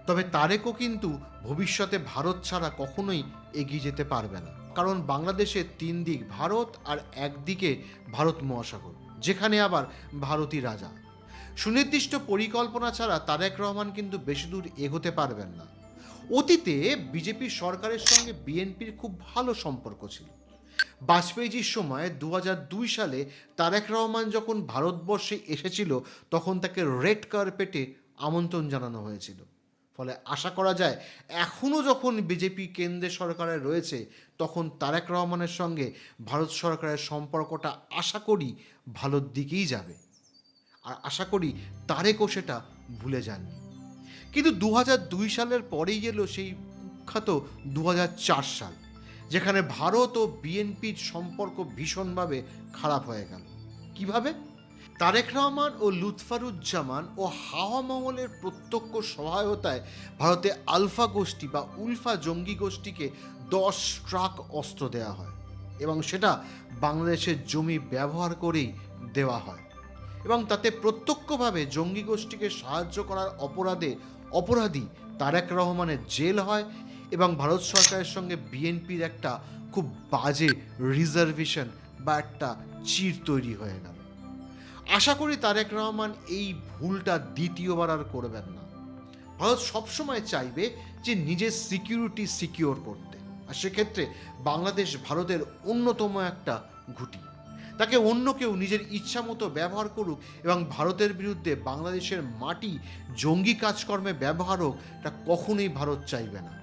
তবে তারেকও কিন্তু ভবিষ্যতে ভারত ছাড়া কখনোই এগিয়ে যেতে পারবে না, কারণ বাংলাদেশের তিন দিক ভারত আর একদিকে ভারত মহাসাগর, যেখানে আবার ভারতই রাজা। সুনির্দিষ্ট পরিকল্পনা ছাড়া তারেক রহমান কিন্তু বেশি দূর এগোতে পারবেন না। অতীতে বিজেপি সরকারের সঙ্গে বিএনপির খুব ভালো সম্পর্ক ছিল। বাজপেয়ীজির সময় 2002 সালে তারেক রহমান যখন ভারতবর্ষে এসেছিল, তখন তাকে রেড কার্পেটে আমন্ত্রণ জানানো হয়েছিল। ফলে আশা করা যায় এখনও যখন বিজেপি কেন্দ্রে সরকারে রয়েছে, তখন তারেক রহমানের সঙ্গে ভারত সরকারের সম্পর্কটা আশা করি ভালোর দিকেই যাবে। আর আশা করি তারেকও সেটা ভুলে যাননি। কিন্তু 2002 সালের পরেই এলো সেই কুখ্যাত 2004 সাল, যেখানে ভারত ও বিএনপির সম্পর্ক ভীষণভাবে খারাপ হয়ে গেল। কিভাবে? তারেক রহমান ও লুৎফারুজ্জামান ও হাওয়া মহলের প্রত্যক্ষ সহায়তায় ভারতে আলফা গোষ্ঠী বা উলফা জঙ্গি গোষ্ঠীকে 10 ট্রাক অস্ত্র দেওয়া হয়, এবং সেটা বাংলাদেশের জমি ব্যবহার করেই দেওয়া হয়। এবং তাতে প্রত্যক্ষভাবে জঙ্গি গোষ্ঠীকে সাহায্য করার অপরাধী তারেক রহমানের জেল হয়, এবং ভারত সরকারের সঙ্গে বিএনপির একটা খুব বাজে রিজার্ভেশন বা একটা চির তৈরি হয়ে গেল। আশা করি তারেক রহমান এই ভুলটা দ্বিতীয়বার আর করবেন না। ভারত সবসময় চাইবে যে নিজের সিকিউরিটি সিকিওর করতে, আর সেক্ষেত্রে বাংলাদেশ ভারতের অন্যতম একটা ঘুঁটি। তাকে অন্য কেউ নিজের ইচ্ছা মতো ব্যবহার করুক এবং ভারতের বিরুদ্ধে বাংলাদেশের মাটি জঙ্গি কাজকর্মে ব্যবহার হোক, এটা কখনোই ভারত চাইবে না।